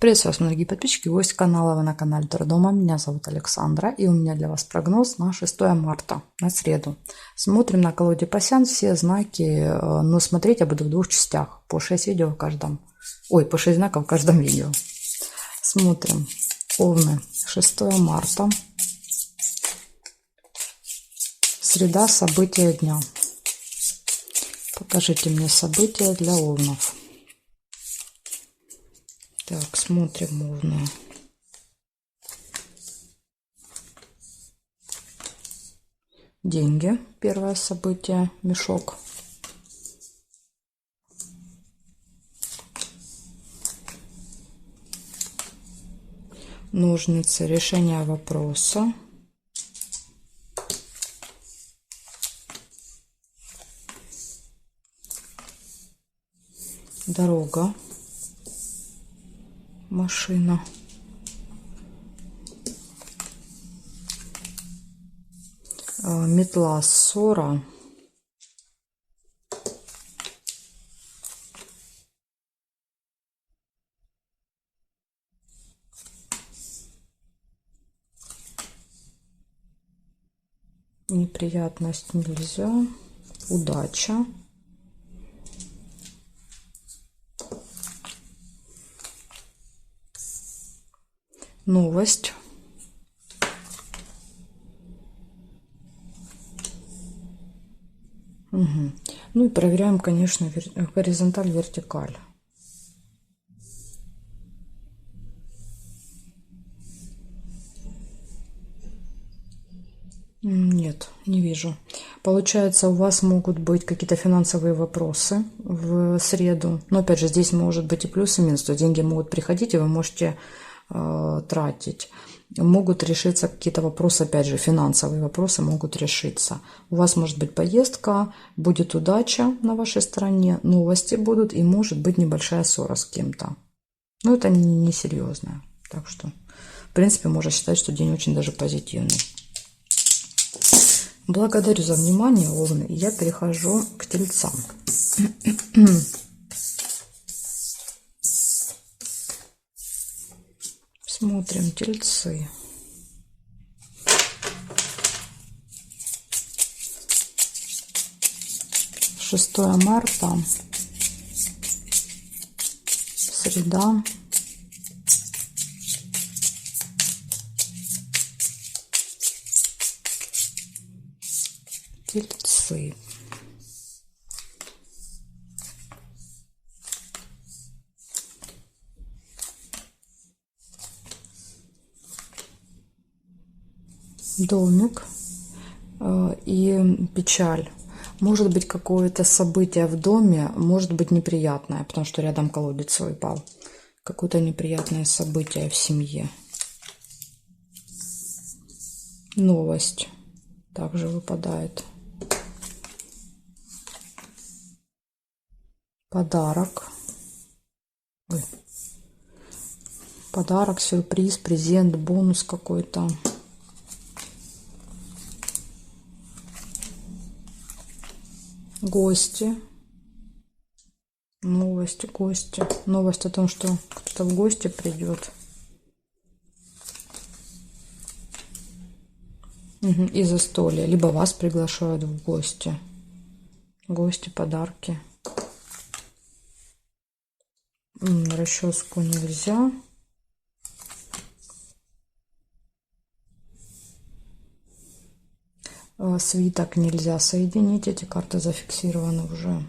Приветствую вас, дорогие подписчики, гости канала, вы на канале Тордома. Меня зовут Александра, и у меня для вас прогноз на 6 марта, на среду. Смотрим на колоде Пасян все знаки, но смотреть я буду в двух частях, по 6 видео в каждом, по 6 знаков в каждом видео. Смотрим. Овны, 6 марта, среда, события дня. Покажите мне события для овнов. Так, смотрим овны. Деньги, первое событие, мешок. Ножницы, решение вопроса. Дорога, машина. Метла, ссора. Неприятность нельзя. Удача. Новость. Угу. Ну и проверяем, конечно, горизонталь, вертикаль. Нет, не вижу. Получается, у вас могут быть какие-то финансовые вопросы в среду. Но опять же, здесь может быть и плюс, и минус. То есть деньги могут приходить, и вы можете тратить. Могут решиться какие-то вопросы, опять же, финансовые вопросы могут решиться. У вас может быть поездка, будет удача на вашей стороне, новости будут, и может быть небольшая ссора с кем-то. Но это не серьезно. Так что, в принципе, можно считать, что день очень даже позитивный. Благодарю за внимание, овны. Я перехожу к тельцам. Смотрим тельцы. Шестое марта, среда. Тельцы. Домик и печаль. Может быть какое-то событие в доме, может быть неприятное, потому что рядом колодец выпал. Какое-то неприятное событие в семье. Новость также выпадает. Подарок. Подарок, сюрприз, презент, бонус какой-то. Гости. Новости, гости. Новость о том, что кто-то в гости придет. И застолье. Либо вас приглашают в гости. Гости, подарки. Расческу нельзя. Свиток нельзя соединить. Эти карты зафиксированы уже.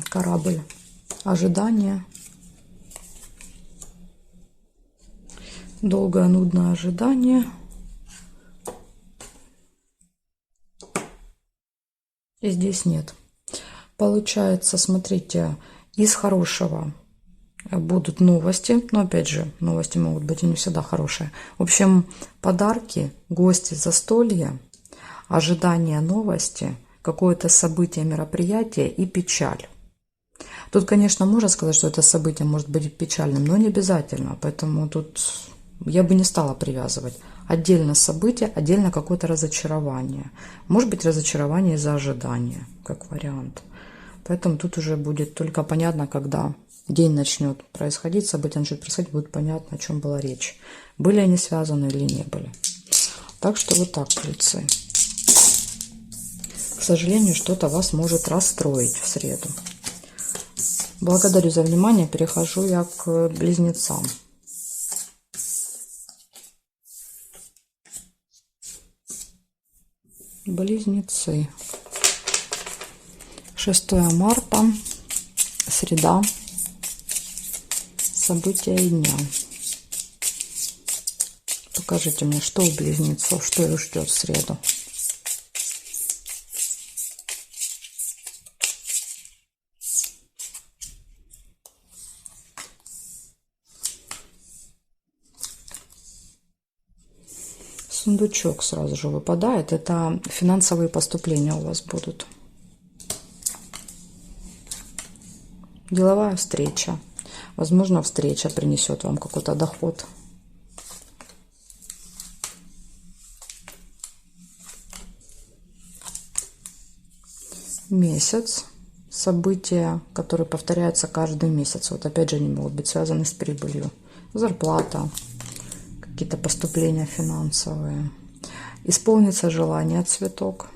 Корабль. Ожидание. Долгое, нудное ожидание. И здесь нет. Получается, смотрите, из хорошего будут новости. Но опять же, новости могут быть и не всегда хорошие. В общем, подарки, гости, застолья, ожидание новости, какое-то событие, мероприятие и печаль. Тут, конечно, можно сказать, что это событие может быть печальным, но не обязательно. Поэтому тут я бы не стала привязывать. Отдельно событие, отдельно какое-то разочарование. Может быть разочарование из-за ожидания, как вариант. Поэтому тут уже будет только понятно, когда день начнет происходить, события начнут происходить, будет понятно, о чем была речь. Были они связаны или не были. Так что вот так, тельцы. К сожалению, что-то вас может расстроить в среду. Благодарю за внимание. Перехожу я к близнецам. Близнецы. 6 марта, среда. События дня. Покажите мне, что у близнецов, что их ждет в среду. Сундучок сразу же выпадает. Это финансовые поступления у вас будут. Деловая встреча. Возможно, встреча принесет вам какой-то доход. Месяц. События, которые повторяются каждый месяц. Вот опять же они могут быть связаны с прибылью. Зарплата. Какие-то поступления финансовые. Исполнится желание, цветок.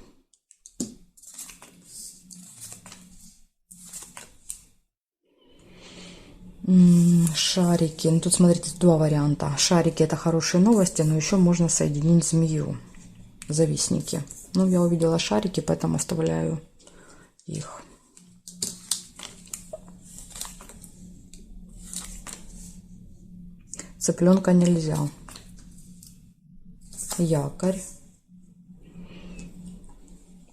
Шарики. Ну, тут, смотрите, два варианта. Шарики — это хорошие новости, но еще можно соединить змею. Завистники. Ну, я увидела шарики, поэтому оставляю их. Цыпленка нельзя. Якорь.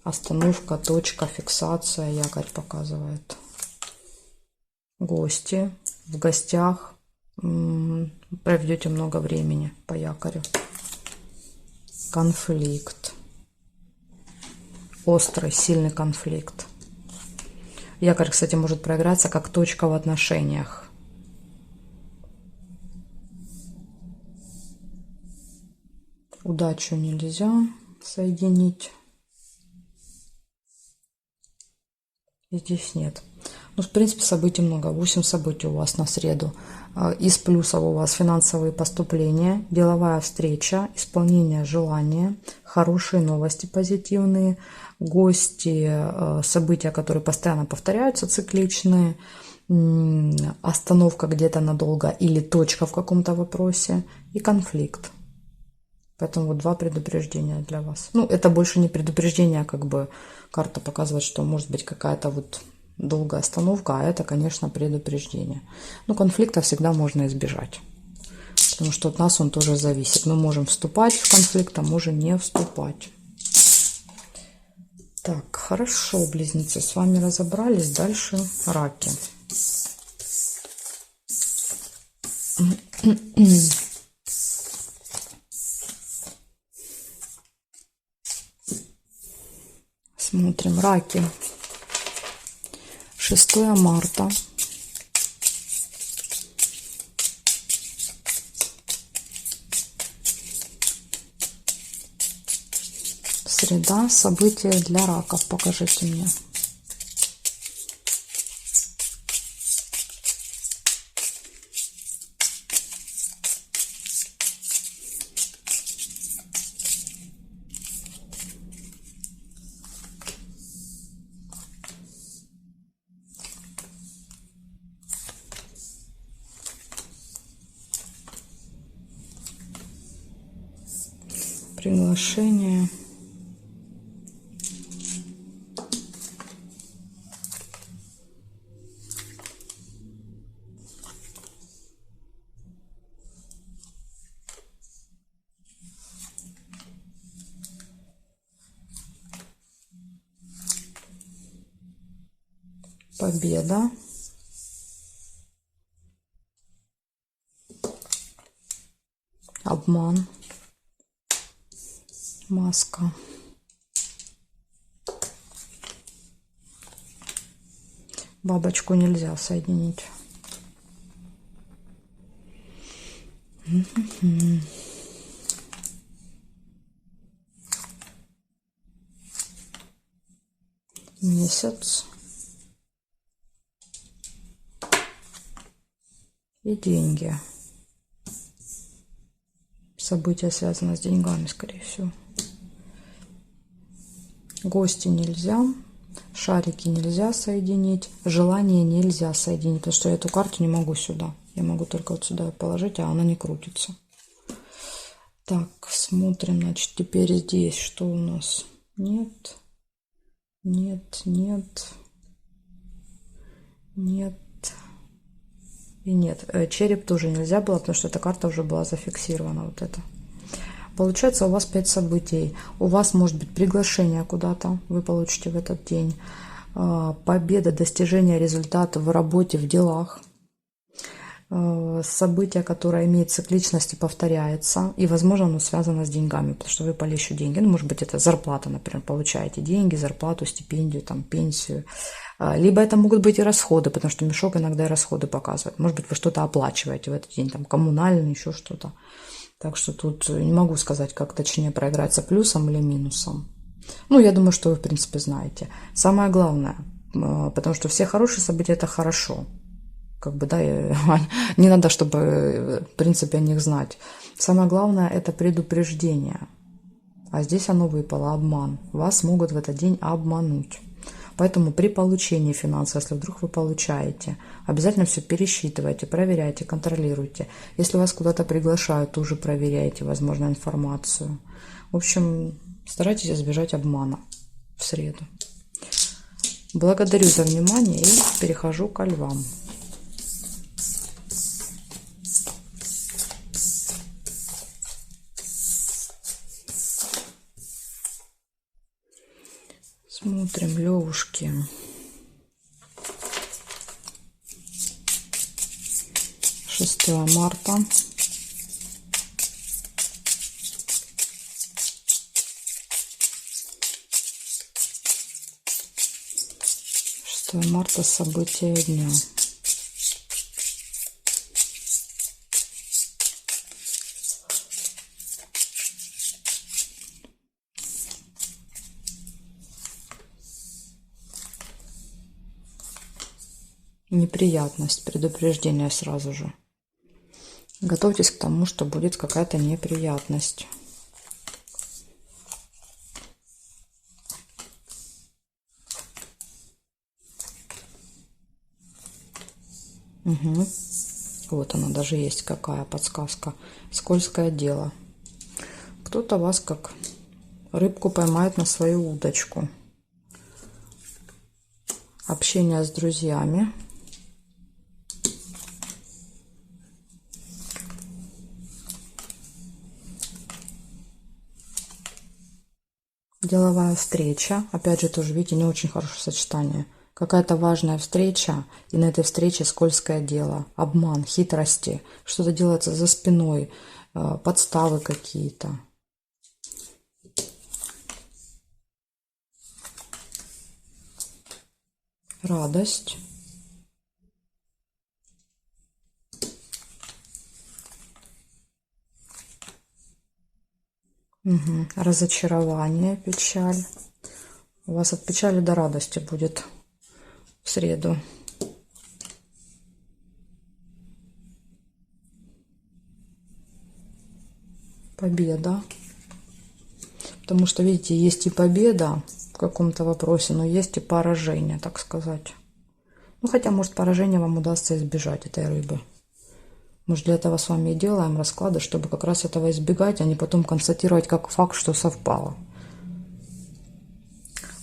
Остановка, точка, фиксация. Якорь показывает. Гости. В гостях проведете много времени по якорю. Конфликт. Острый, сильный конфликт. Якорь, кстати, может проиграться как точка в отношениях. Удачу нельзя соединить. И здесь нет. Ну, в принципе, событий много. 8 событий у вас на среду. Из плюсов у вас финансовые поступления, деловая встреча, исполнение желания, хорошие новости позитивные, гости, события, которые постоянно повторяются, цикличные, остановка где-то надолго или точка в каком-то вопросе и конфликт. Поэтому вот два предупреждения для вас. Ну, это больше не предупреждение, а как бы карта показывает, что может быть какая-то вот долгая остановка, а это, конечно, предупреждение. Но конфликта всегда можно избежать, потому что от нас он тоже зависит. Мы можем вступать в конфликт, а можем не вступать. Так, хорошо, близнецы, с вами разобрались. Дальше раки. Смотрим, раки. 6 марта. Среда. События для раков. Покажите мне. Приглашение. Победа. Обман. Маска. Бабочку нельзя соединить. Месяц. и деньги. События связаны с деньгами, скорее всего. Гости нельзя. Шарики нельзя соединить. Желание нельзя соединить. Потому что я эту карту не могу сюда. Я могу только вот сюда положить, а она не крутится. Так, смотрим. Значит, теперь здесь что у нас? Нет. Нет, нет. Нет. И нет. Череп тоже нельзя было, потому что эта карта уже была зафиксирована. Вот это. Получается, у вас 5 событий. У вас может быть приглашение куда-то, вы получите в этот день. Победа, достижение результата в работе, в делах. Событие, которое имеет цикличность и повторяется. И, возможно, оно связано с деньгами, потому что выпали еще деньги. Ну, может быть, это зарплата, например, получаете деньги, зарплату, стипендию, там, пенсию. Либо это могут быть и расходы, потому что мешок иногда и расходы показывает. Может быть, вы что-то оплачиваете в этот день, там, коммунальный, еще что-то. Так что тут не могу сказать, как точнее проиграется, плюсом или минусом. Ну, я думаю, что вы, в принципе, знаете. Самое главное, потому что все хорошие события – это хорошо. Как бы, да, не надо, чтобы, в принципе, о них знать. Самое главное – это предупреждение. А здесь оно выпало – обман. Вас могут в этот день обмануть. Поэтому при получении финансов, если вдруг вы получаете, обязательно все пересчитывайте, проверяйте, контролируйте. Если вас куда-то приглашают, тоже проверяйте, возможно, информацию. В общем, старайтесь избежать обмана в среду. Благодарю за внимание и перехожу ко львам. Смотрим, левушки. Шестое марта. Марта, события дня. Неприятность, предупреждение сразу же. Готовьтесь к тому, что будет какая-то неприятность. Угу. Вот она даже есть какая подсказка. Скользкое дело. Кто-то вас как рыбку поймает на свою удочку. Общение с друзьями. Деловая встреча. Опять же, тоже, видите, не очень хорошее сочетание. Какая-то важная встреча, и на этой встрече скользкое дело, обман, хитрости, что-то делается за спиной, подставы какие-то. Радость. Угу. Разочарование, печаль. У вас от печали до радости будет в среду. Победа. Потому что, видите, есть и победа в каком-то вопросе, но есть и поражение, так сказать. Ну, хотя, может, поражение вам удастся избежать этой рыбы. Мы же для этого с вами и делаем расклады, чтобы как раз этого избегать, а не потом констатировать как факт, что совпало.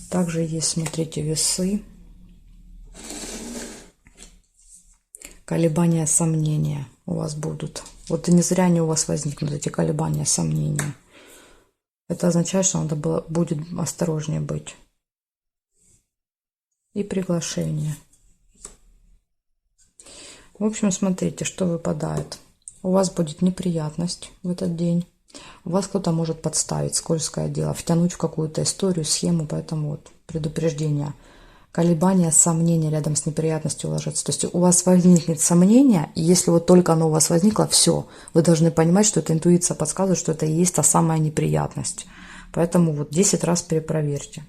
Также есть, смотрите, весы. Колебания, сомнения у вас будут. Вот и не зря они у вас возникнут, эти колебания, сомнения. Это означает, что надо будет осторожнее быть. И приглашение. В общем, смотрите, что выпадает. У вас будет неприятность в этот день. Вас кто-то может подставить, скользкое дело, втянуть в какую-то историю, схему, поэтому вот предупреждение. Колебания, сомнения рядом с неприятностью ложатся. То есть у вас возникнет сомнение, и если вот только оно у вас возникло, все, вы должны понимать, что эта интуиция подсказывает, что это и есть та самая неприятность. Поэтому вот 10 раз перепроверьте.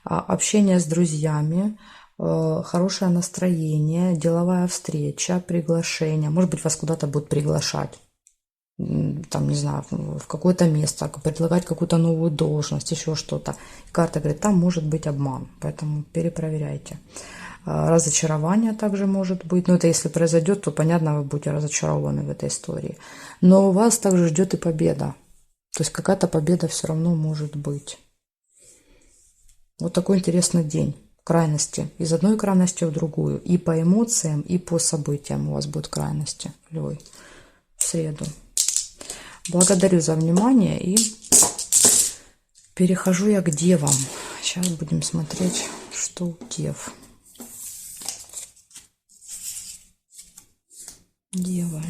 Общение с друзьями, хорошее настроение, деловая встреча, приглашение. Может быть, вас куда-то будут приглашать. Там, не знаю, в какое-то место, предлагать какую-то новую должность, еще что-то. Карта говорит, там может быть обман, поэтому перепроверяйте. Разочарование также может быть. Но это если произойдет, то, понятно, вы будете разочарованы в этой истории. Но вас также ждет и победа. То есть какая-то победа все равно может быть. Вот такой интересный день. Крайности. Из одной крайности в другую. И по эмоциям, и по событиям у вас будут крайности, львы, в среду. Благодарю за внимание и перехожу я к девам. Сейчас будем смотреть, что у дев. Девы.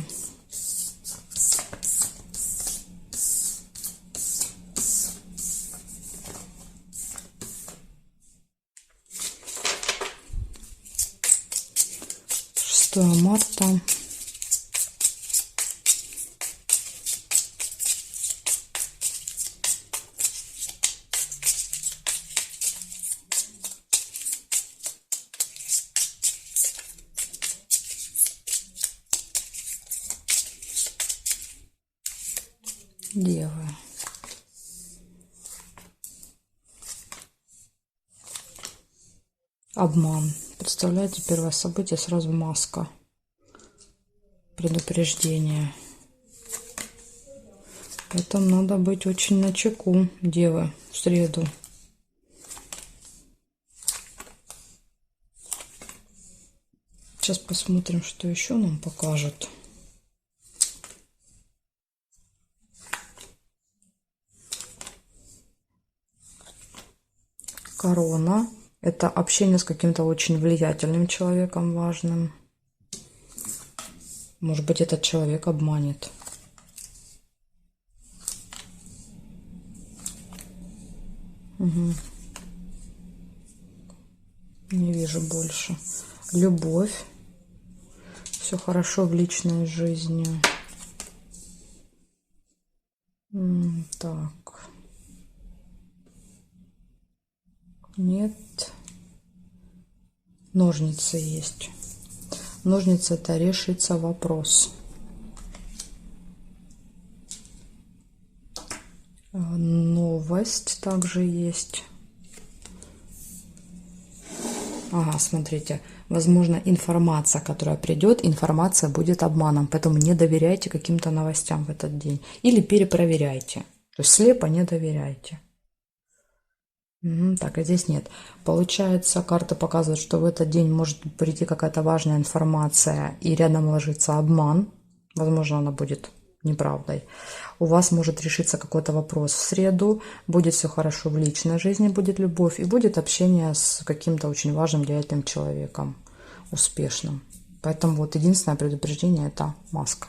Марта. Девы. Обман. Представляете, первое событие, сразу маска. Предупреждение. Поэтому надо быть очень начеку, девы, в среду. Сейчас посмотрим, что еще нам покажут. Корона. Это общение с каким-то очень влиятельным человеком, важным. Может быть, этот человек обманет. Угу. Не вижу больше. Любовь. Все хорошо в личной жизни. Так. Нет. Ножницы есть. Ножницы — это решится вопрос. Новость также есть. Ага, смотрите. Возможно, информация, которая придет, информация будет обманом. Поэтому не доверяйте каким-то новостям в этот день. Или перепроверяйте. То есть слепо не доверяйте. Так, а здесь нет. Получается, карта показывает, что в этот день может прийти какая-то важная информация и рядом ложится обман. Возможно, она будет неправдой. У вас может решиться какой-то вопрос в среду. Будет все хорошо в личной жизни, будет любовь. И будет общение с каким-то очень важным влиятельным человеком. Успешным. Поэтому вот единственное предупреждение — это маска.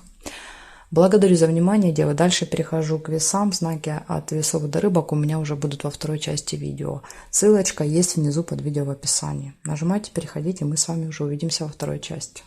Благодарю за внимание, девы. Дальше перехожу к весам. Знаки от весов до рыбок у меня уже будут во второй части видео. Ссылочка есть внизу под видео в описании. Нажимайте, переходите, мы с вами уже увидимся во второй части.